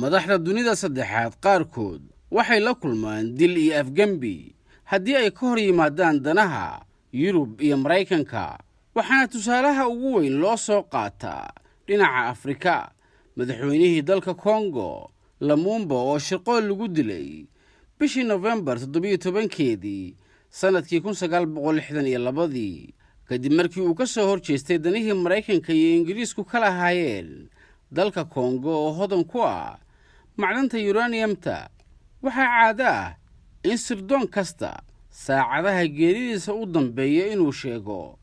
madaxda dunida saddexaad qaarkood waxay la kulmaan dil iyo afgembi haddii ay ka hor yimaadaan danaha Yurub iyo Maraykanka, waxaana tusaalaha ugu weyn loo soo qaataa dhinaca Afrika. madaxweynihii dalka Congo Lumumba oo shirqool lagu dilay bishii November 17keedii sanadkii 1962 kadib markii uu ka soo horjeestay danihii Maraykanka iyo Ingiriisku ka lahaayeen dalka Congo oo hodan ku ah macdanta uraniumta. waxaa caado ah in sirdoon kasta saacadaha geeridiisa u dambeeya inuu sheego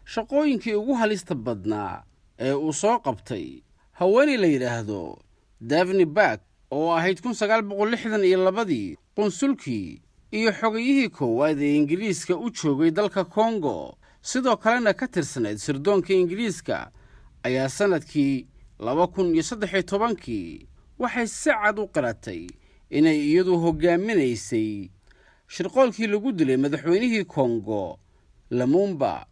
shaqooyinkii ugu halista badnaa ee uu soo qabtay. haweeney la yidhaahdo Daphne Back oo ahayd 1962 qunsulkii iyo xogayihii koowaad ee Ingiriiska u joogay dalka Congo, sidoo kalena ka tirsanayd sirdoonka Ingiriiska, ayaa sanadkii 2013 waxay si cad u qiratay inay iyadu hogaaminaysay shirqoolkii lagu dilay madaxweynihii Congo Lumumba,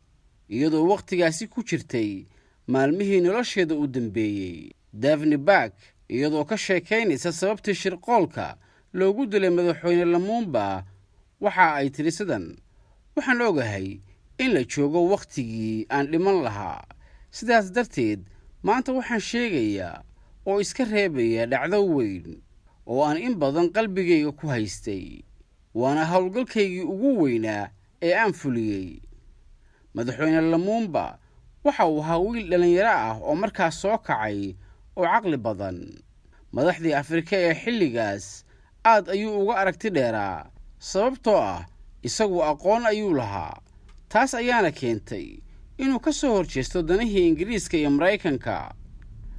iyadoo waqtigaasi ku jirtay maalmihii nolosheeda u dambeeyay. Daphne Back iyadoo ka sheekaynaysa sababtii shirqoolka loogu dilay madaxweyne Lumumba waxa ay tiri sidan: waxaan ogahay in la joogo waqtigii aan dhiman lahaa, sidaas darteed maanta waxaan sheegayaa oo iska reebaya dhacdo weyn oo aan in badan qalbigayga ku haystay, waana howlgalkaygii ugu weynaa ee aan fuliyey. madaxweyne Lumumba waxa uu ahaa wiil dhalinyaro ah oo markaas soo kacay oo caqli badan. madaxdii Afrika ee xilligaas aad ayuu uga aragti dheeraa, sababtoo ah isagu aqoon ayuu lahaa. taas ayaana keentay inuu ka soo horjeesto danihii Ingiriiska iyo Maraykanka.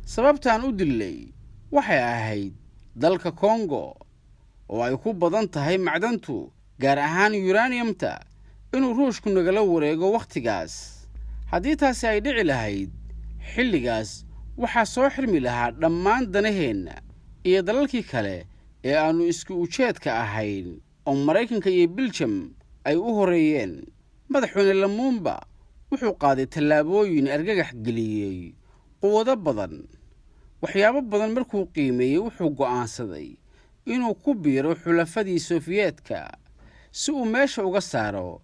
sababtaan u dilay waxay ahayd dalka Congo oo ay ku badan tahay macdantu, gaar ahaan uraniumta, inuu Ruushku nagala wareego waqtigaas. haddii taasi ay dhici lahayd xilligaas, waxaa soo xirmi lahaa dhammaan danaheenna iyo dalalkii kale ee aanu isku ujeedka ahayn oo Maraykanka iyo Belgium ay u horeeyeen. madaxweyne Lumumba wuxuu qaaday tallaabooyin argagax geliyey quwado badan. waxyaabo badan markuu qiimeeyey wuxuu go'aansaday inuu ku biiro xulafadii Sofiyeetka si uu meesha uga saaro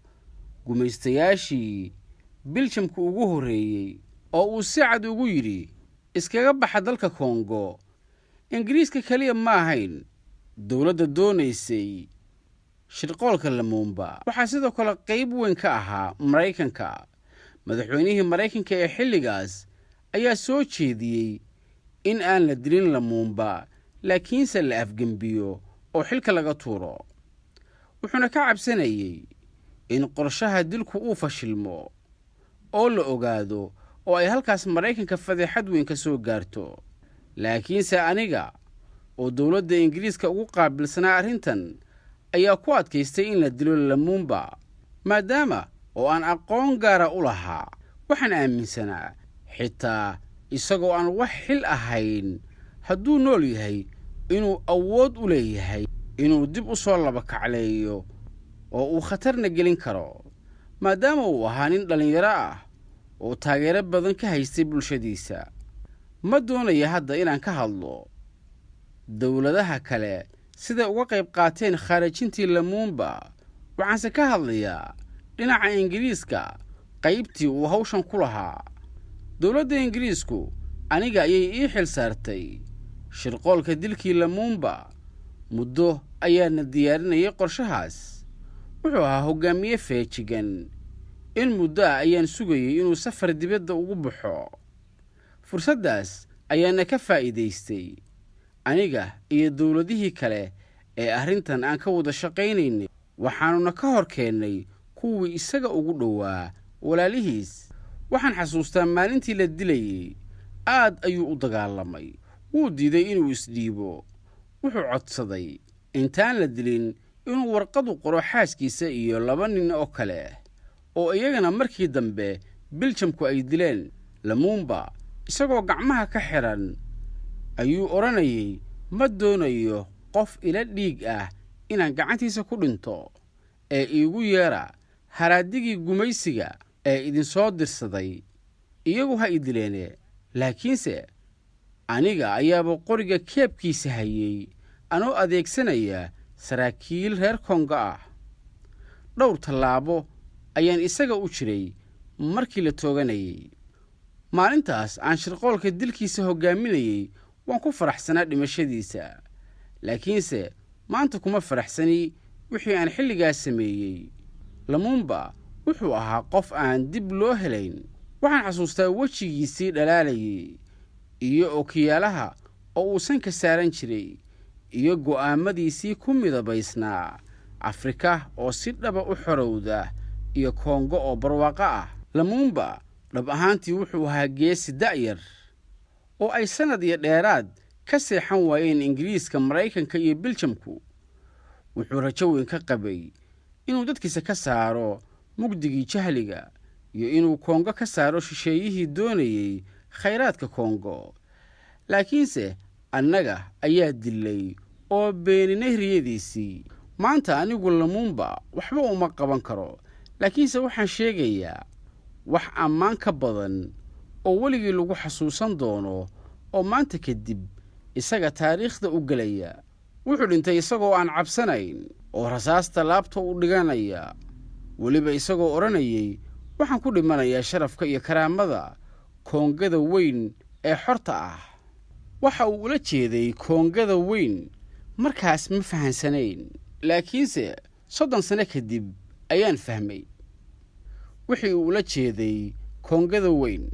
gumaystayaashii Belgiumku ugu horeeyey, oo uu si cad ugu yidhi iskaga baxa dalka Congo. Ingiriiska kaliya ma ahayn dowladda doonaysay shirqoolka Lumumba, waxaa sidoo kale qayb weyn ka ahaa Maraykanka. madaxweynihii Maraykanka ee xilligaas ayaa soo jeediyey in aan la dilin Lumumba, laakiinse la afgembiyo oo xilka laga tuuro. wuxuuna ka cabsanayay in qorshaha dilku uu fashilmo oo la ogaado oo ay halkaas Maraykanka fadeexad weyn ka soo gaarto. laakiinse aniga oo dowladda Ingiriiska ugu qaabilsanaa arrintan ayaa ku adkaystay in la dilo Lumumba, maadaama oo aan aqoon gaara u lahaa. waxaan aaminsanaa xitaa isagoo aan wax xil ahayn, hadduu nool yahay, inuu awood u leeyahay inuu dib u soo laba kacleeyo oo uu khatarna gelin karo, maadaama uu ahaa nin dhalinyaro ah oo taageero badan ka haystay bulshadiisa. ma doonaya hadda inaan ka hadlo dowladaha kale siday uga qayb qaateen khaarijintii Lumumba, waxaanse ka hadlayaa dhinaca Ingiriiska qaybtii uu hawshan ku lahaa. dowladda Ingiriisku aniga ayay ii xil saartay shirqoolka dilkii Lumumba. muddo ayaana diyaarinayay qorshahaas. wuxuu ahaa hogaamiye feejigan. in muddo ayaan sugayay inuu safar dibadda ugu baxo. fursaddaas ayaana ka faa'iidaystay aniga iyo dowladihii kale ee arrintan aan ka wada shaqaynaynay. waxaanuna ka hor keennay kuwii isaga ugu dhowaa walaalihiis. waxaan xasuustaa maalintii la dilayay aad ayuu u dagaalamay. wuu diiday inuu isdhiibo. wuxuu codsaday intaan la dilin inuu warqadu qoro xaaskiisa iyo 2 nin oo kale oo iyagana markii dambe Belgiumku ay dileen. Lumumba isagoo gacmaha ka xiran ayuu oranayay, ma doonayo qof ila dhiig ah inaan gacantiisa ku dhinto, ee iigu yeera haraadigii gumaysiga ee idin soo dirsaday. iyagu ha idileene, laakiinse aniga ayaaba qoriga keebkiisa hayay anoo adeegsanaya saraakiil reer Kongo ah. dhowr tallaabo ayaan isaga u jiray markii la tooganayay. maalintaas aan shirqoolka dilkiisa hogaaminayay waan ku faraxsanaa dhimashadiisa, laakiinse maanta kuma faraxsani wixii aan xilligaas sameeyey. Lumumba wuxuu ahaa qof aan dib loo helayn. waxaan xasuustaa wejigiisii dhalaalayay iyo ookiyaalaha oo uu sanka saaran jiray iyo go'aamadiisii ku midabaysnaa Afrika oo si dhaba u xorowda iyo Kongo oo barwaaqo ah. Lumumba dhab ahaantii wuxuu ahaa geesi da'yar oo ay sanad iyo dheeraad ka seexan waayeen Ingiriiska, Maraykanka iyo Biljamku. wuxuu rajo weyn ka qabay inuu dadkiisa ka saaro mugdigii jahliga iyo inuu Kongo ka saaro shisheeyihii doonayay khayraadka Kongo. laakiinse annaga ayaa dilay oo beeninay riyadiisii. maanta anigu Lumumba waxba uma qaban karo, laakiinse waxaan sheegayaa wax ammaan ka badan oo weligii lagu xasuusan doono oo maanta kadib isaga taariikhda u gelaya. wuxuu dhintay isagoo aan cabsanayn oo rasaasta laabta u dhiganaya, weliba isagoo odhanayay waxaan ku dhimanayaa sharafka iyo karaamada Koongada weyn ee xorta ah. waxa uu ula jeeday Koongada weyn markaas ma fahansanayn, laakiinse 30 sano kadib ayaan fahmay wixii uu ula jeeday Koongada weyn.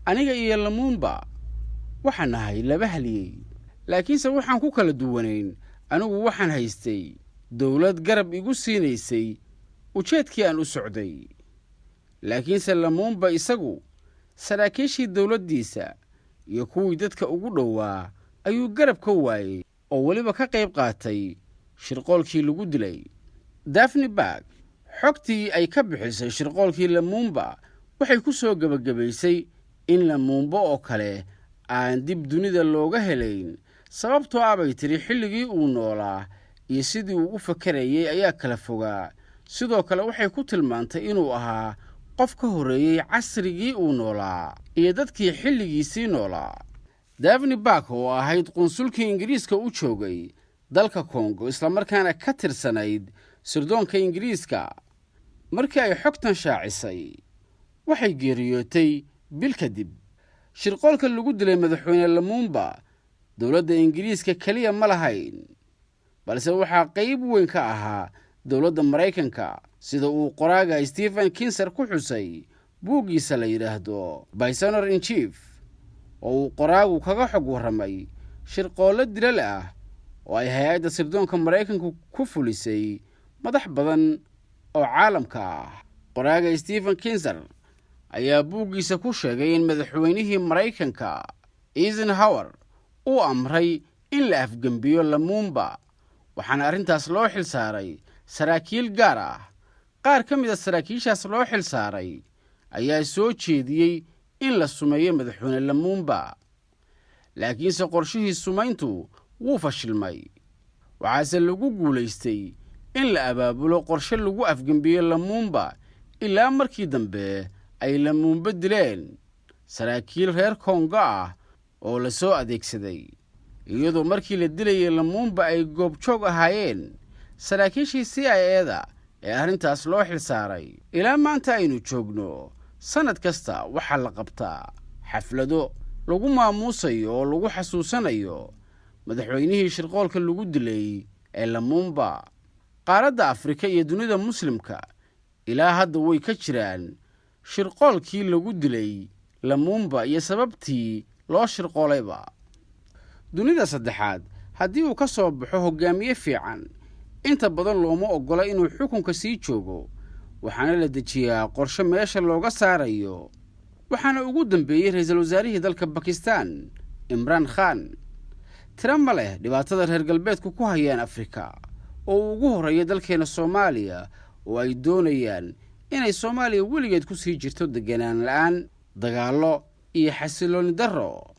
aniga iyo Lumumba waxaan nahay laba haliyey, laakiinse waxaan ku kala duwanayn. anigu waxaan haystay dawlad garab igu siinaysay ujeedkii aan u socday, laakiinse Lumumba isagu saraakiishii dawladdiisa iyo kuwii dadka ugu dhowaa ayuu garab ka waayay oo weliba ka qayb qaatay shirqoolkii lagu dilay. Daphne Bag xogtii ay ka bixisay shirqoolkii Lumumba waxay ku soo gabagabaysay in Lumumba oo kale aan dib dunida looga helayn, sababtoo ah bay tiri xilligii uu noolaa iyo sidii uu u fakarayay ayaa kala fogaa. sidoo kale waxay ku tilmaantay inuu ahaa qof ka horeeyay casrigii uu noolaa iyo dadkii xilligiisii noolaa. Daphne Bag oo ahayd qunsulkii Ingiriiska u joogay dalka Kongo isla markaana ka tirsanayd sirdoonka Ingiriiska, markii ay xogtan shaacisay waxay geeriyootay bil kadib. shirqoolka lagu dilay madaxweyne Lumumba dawladda Ingiriiska kaliya ma lahayn, balse waxaa qayb weyn ka ahaa dawladda Maraykanka, sida uu qoraaga Stephen Kinzer ku xusay buuggiisa la yiraahdo Prisoner in Chief, oo uu qoraagu kaga xog warramay shirqoolo dilal ah oo ay hay'adda sirdoonka Maraykanku ku fulisay madax badan oo caalamka ah. qoraaga Stephen Kinzer ayaa buuggiisa ku sheegay in madaxweynihii Maraykanka Eisenhower uu amray in la afgembiyo Lumumba, waxaana arrintaas loo xilsaaray saraakiil gaar ah. qaar ka mid ah saraakiishaas loo xilsaaray ayaa soo jeediyey in la sumeeyo madaxweyne Lumumba, laakiinse qorshihii sumayntu wuu fashilmay. waxaase lagu guulaystay in la abaabulo qorshe lagu afgembiyo Lumumba ilaa markii dambe ay Lumumba dileen saraakiil reer Kongo ah oo la soo adeegsaday, iyadoo markii la dilayay Lumumba ay goobjoog ahaayeen saraakiishii CIA-da ee arrintaas loo xilsaaray. ilaa maanta aynu joogno, sanad kasta waxaa la qabtaa xaflado lagu maamuusayo oo lagu xasuusanayo madaxweynihii shirqoolka lagu dilay ee Lumumba. qaaradda Afrika iyo dunida muslimka ilaa hadda way ka jiraan shirqoolkii lagu dilay Lumumba iyo sababtii loo shirqoolayba. dunida saddexaad haddii uu ka soo baxo hogaamiye fiican, inta badan looma ogola inuu xukunka sii joogo, waxaana la dejiyaa qorshe meesha looga saarayo. waxaana ugu dambeeyey ra'iisul wasaarihii dalka Pakistan Imran Khan. tira ma leh dhibaatada reer galbeedku ku hayaan Afrika, oo ugu horeeya dalkeena Soomaaliya, oo ay doonayaan inay Soomaaliya weligeed ku sii jirto deganaan la'aan, dagaallo iyo xasilooni darro.